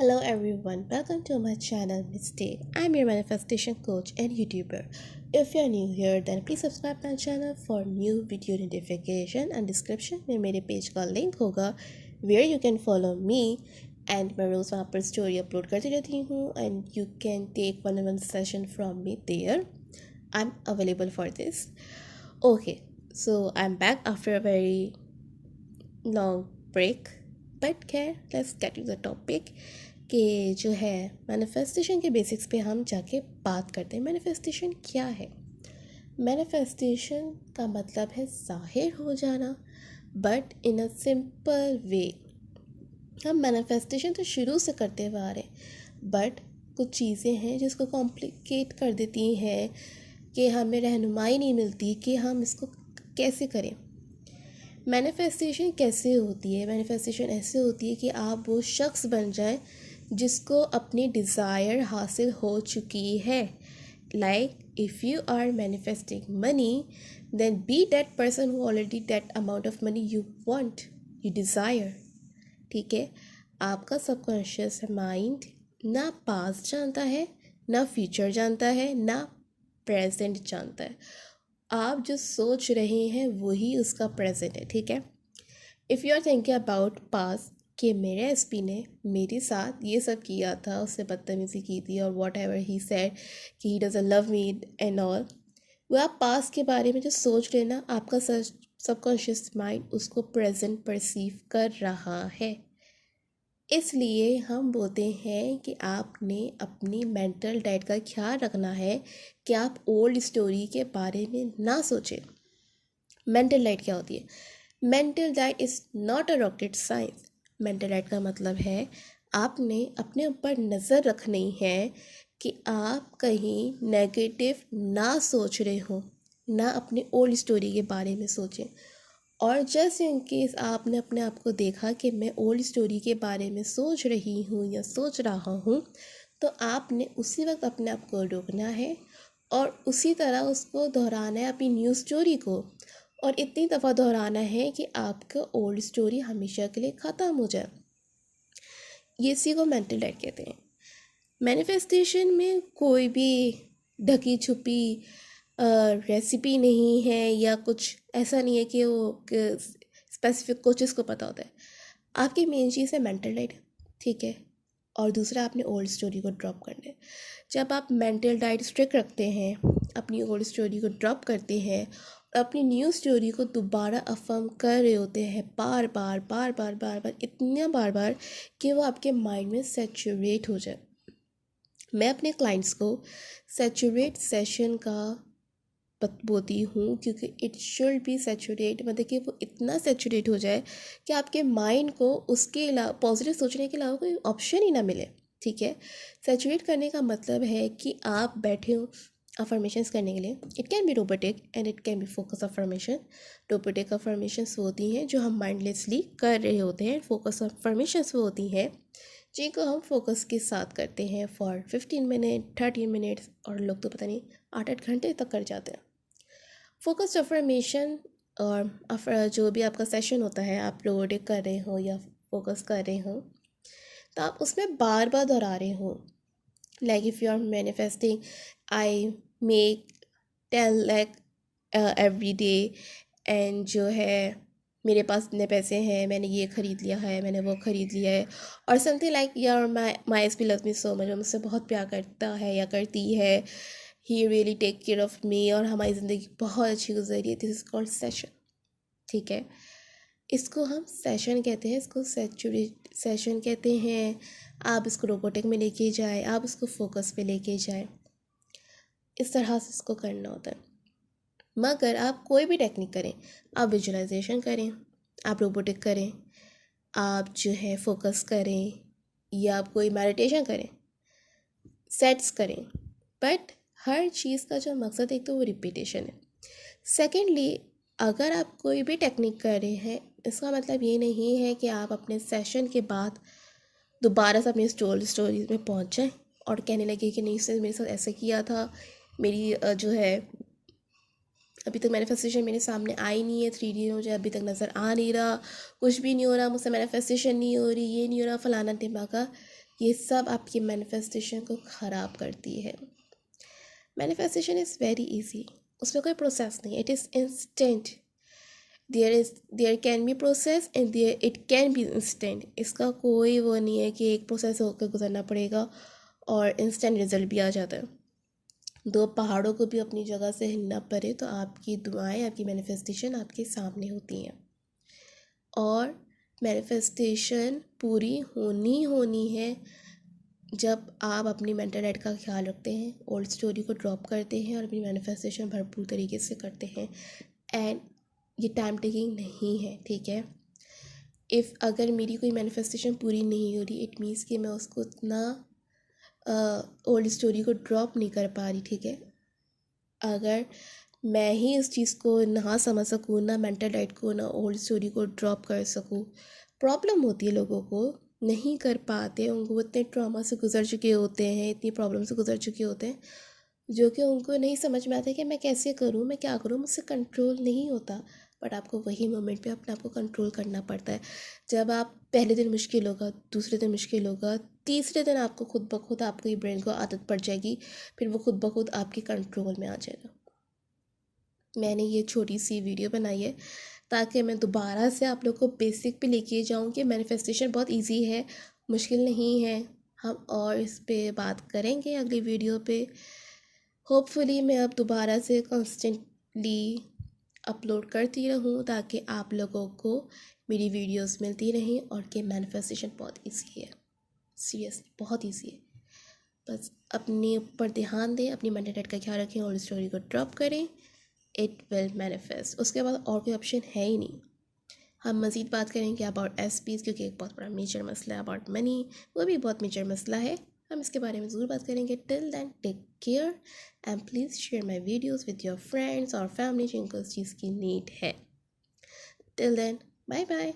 Hello everyone, welcome to my channel Mistake. I'm your manifestation coach and YouTuber. If you're new here, then please subscribe my channel for new video notification and description में मेरे page का link होगा where you can follow me and मैं रोज़ वहाँ पर story upload करती रहती हूँ and you can take one-on-one session from me there. I'm available for this. Okay, so I'm back after a very long break. But खैर let's get to the topic कि जो है मैनिफेस्टेशन के basics पे हम जाके बात करते हैं। मैनिफेस्टेशन क्या है? मैनिफेस्टेशन का मतलब है ज़ाहिर हो जाना, but in a simple way. हम मैनिफेस्टेशन तो शुरू से करते हुए आ रहे हैं, बट कुछ चीज़ें हैं जिसको कॉम्प्लिकेट कर देती हैं कि हमें रहनुमाई नहीं मिलती कि हम इसको कैसे करें। मैनिफेस्टेशन कैसे होती है? मैनिफेस्टेशन ऐसे होती है कि आप वो शख्स बन जाएं जिसको अपनी डिज़ायर हासिल हो चुकी है। Like if you are manifesting money, then be that person who already that amount of money you want, you desire. ठीक है, आपका सबकॉन्शियस माइंड ना पास्ट जानता है, ना फ्यूचर जानता है, ना प्रेजेंट जानता है। आप जो सोच रहे हैं वही उसका प्रेजेंट है। ठीक है, if you are thinking about past कि मेरे एसपी ने मेरे साथ ये सब किया था, उससे बदतमीज़ी की थी और वॉट एवर ही सेड कि he doesn't love me and all, वो आप पास्ट के बारे में जो सोच रहे हैं ना, आपका सबकॉन्शियस माइंड उसको प्रेजेंट परसीव कर रहा है। इसलिए हम बोलते हैं कि आपने अपनी मेंटल डाइट का ख्याल रखना है कि आप ओल्ड स्टोरी के बारे में ना सोचें। मेंटल डाइट क्या होती है? Mental diet is not a rocket science. Mental diet का मतलब है आपने अपने ऊपर नज़र रखनी है कि आप कहीं नेगेटिव ना सोच रहे हो, ना अपनी ओल्ड स्टोरी के बारे में सोचें। और जस्ट इन केस आपने अपने आप को देखा कि मैं ओल्ड स्टोरी के बारे में सोच रही हूँ या सोच रहा हूँ, तो आपने उसी वक्त अपने आप को रोकना है और उसी तरह उसको दोहराना है, अपनी न्यू स्टोरी को, और इतनी दफ़ा दोहराना है कि आपका ओल्ड स्टोरी हमेशा के लिए ख़त्म हो जाए। ये इसी को मेंटल डाइट कहते हैं। मैनिफेस्टेशन में कोई भी ढकी छुपी रेसिपी नहीं है या कुछ ऐसा नहीं है कि वो स्पेसिफिक कोचेस को पता होता है। आपकी मेन चीज़ है मेंटल डाइट, ठीक है, और दूसरा आपने ओल्ड स्टोरी को ड्रॉप करना है। जब आप मेंटल डाइट स्ट्रिक्ट रखते हैं, अपनी ओल्ड स्टोरी को ड्रॉप करते हैं और अपनी न्यू स्टोरी को दोबारा अफर्म कर रहे होते हैं बार बार बार बार बार बार, इतना बार बार कि वो आपके माइंड में सेचुरेट हो जाए। मैं अपने क्लाइंट्स को सेचुरेट सेशन का बोलती हूँ, क्योंकि इट शुड बी सेचुरेट, मतलब कि वो इतना सेचुरेट हो जाए कि आपके माइंड को उसके अलावा पॉजिटिव सोचने के अलावा कोई ऑप्शन ही ना मिले। ठीक है, सेचुरेट करने का मतलब है कि आप बैठे हो अफर्मेशंस करने के लिए। It can B robotic and it can B focus affirmation. Robotic affirmations होती हैं जो हम माइंडलेसली कर रहे होते हैं। फोकस अफर्मेशंस वो होती हैं जिनको हम फोकस के साथ करते हैं फॉर 15 मिनट, 30 मिनट्स, और लोग तो पता नहीं 8-8 घंटे तक कर जाते हैं। फोकस्ड अफर्मेशन और जो भी आपका सेशन होता है, आप रोबोटिक कर रहे हो या फोकस कर रहे हो, तो आप उसमें बार बार दोहरा रहे हो। Like if you are manifesting I make 10 lakh every day, and जो है मेरे पास इतने पैसे हैं, मैंने ये ख़रीद लिया है, मैंने वो ख़रीद लिया है, और समथिंग लाइक यार my S P love me so much, वो मुझसे बहुत प्यार करता है या करती है, ही really take care of me, और हमारी ज़िंदगी बहुत अच्छी गुजरी है। This is called session. ठीक है, इसको हम सेशन कहते हैं, इसको सेचुरेट सेशन कहते हैं। आप इसको रोबोटिक में लेके जाए, आप इसको फोकस पे लेके जाए, इस तरह से इसको करना होता है। मगर आप कोई भी टेक्निक करें, आप विजुअलाइजेशन करें, आप रोबोटिक करें, आप जो है फोकस करें, या आप कोई मेडिटेशन करें, सेट्स करें, बट हर चीज़ का जो मकसद, एक तो वो रिपीटेशन है। सेकेंडली, अगर आप कोई भी टेक्निक कर रहे हैं, इसका मतलब ये नहीं है कि आप अपने सेशन के बाद दोबारा से अपनी स्टोरीज में पहुंच जाएं और कहने लगे कि नहीं सर मेरे साथ ऐसा किया था, मेरी जो है अभी तक मैनिफेस्टेशन मेरे सामने आई नहीं है, 3D में मुझे अभी तक नज़र आ नहीं रहा, कुछ भी नहीं हो रहा, मुझसे मैनिफेस्टेशन नहीं हो रही, ये नहीं हो रहा, फलाना टिमाका। ये सब आपकी मैनिफेस्टेशन को ख़राब करती है। मैनिफेस्टेशन इज़ वेरी इजी, उसमें कोई प्रोसेस नहीं, it is instant. There can be process and there it can be instant. इसका कोई वो नहीं है कि एक प्रोसेस होकर गुजरना पड़ेगा और इंस्टेंट रिजल्ट भी आ जाता है। दो पहाड़ों को भी अपनी जगह से हिलना पड़े तो आपकी दुआएं, आपकी मैनिफेस्टेशन आपके सामने होती हैं। और मैनिफेस्टेशन पूरी होनी है जब आप अपनी मेंटल हेल्थ का ख्याल रखते हैं, ओल्ड स्टोरी को ड्रॉप करते हैं और अपनी मैनिफेस्टेशन भरपूर तरीके से करते हैं। एंड ये टाइम टेकिंग नहीं है, ठीक है। अगर मेरी कोई मैनिफेस्टेशन पूरी नहीं हो रही, इट मीन्स कि मैं उसको उतना ओल्ड स्टोरी को ड्रॉप नहीं कर पा रही, ठीक है। अगर मैं ही इस चीज़ को ना समझ सकूँ, ना मेंटल हेल्थ को, ना ओल्ड स्टोरी को ड्रॉप कर सकूँ, प्रॉब्लम होती है लोगों को, नहीं कर पाते। उनको इतने ट्रॉमा से गुजर चुके होते हैं, इतनी प्रॉब्लम से गुजर चुके होते हैं, जो कि उनको नहीं समझ में आता कि मैं कैसे करूँ, मैं क्या करूँ, मुझसे कंट्रोल नहीं होता। बट आपको वही मोमेंट पे अपने आप को कंट्रोल करना पड़ता है। जब आप पहले दिन मुश्किल होगा, दूसरे दिन मुश्किल होगा, तीसरे दिन आपको खुद ब खुद आपकी ब्रेन को आदत पड़ जाएगी, फिर वो खुद ब खुद आपके कंट्रोल में आ जाएगा। मैंने ये छोटी सी वीडियो बनाई है ताकि मैं दोबारा से आप लोग को बेसिक पे लेके जाऊँ कि मैनिफेस्टेशन बहुत इजी है, मुश्किल नहीं है। हम और इस पे बात करेंगे अगली वीडियो पे। होपफुली मैं अब दोबारा से कॉन्स्टेंटली अपलोड करती रहूँ ताकि आप लोगों को मेरी वीडियोस मिलती रहें और कि मैनिफेस्टेशन बहुत इजी है, सीरियसली बहुत इजी है। बस अपने ऊपर ध्यान दें, अपनी मेंटल हेल्थ का ख्याल रखें और स्टोरी को ड्रॉप करें, इट विल मैनिफेस्ट। उसके बाद और कोई ऑप्शन है ही नहीं। हम मज़ीद बात करेंगे अबाउट एसपीज़, क्योंकि एक बहुत बड़ा मेजर मसला है। अबाउट मनी, वो भी बहुत मेजर मसला है, हम इसके बारे में ज़रूर बात करेंगे। Till then take care and please share my videos with your friends और फैमिली जिनको इस चीज़ की नीड है। Till then bye bye.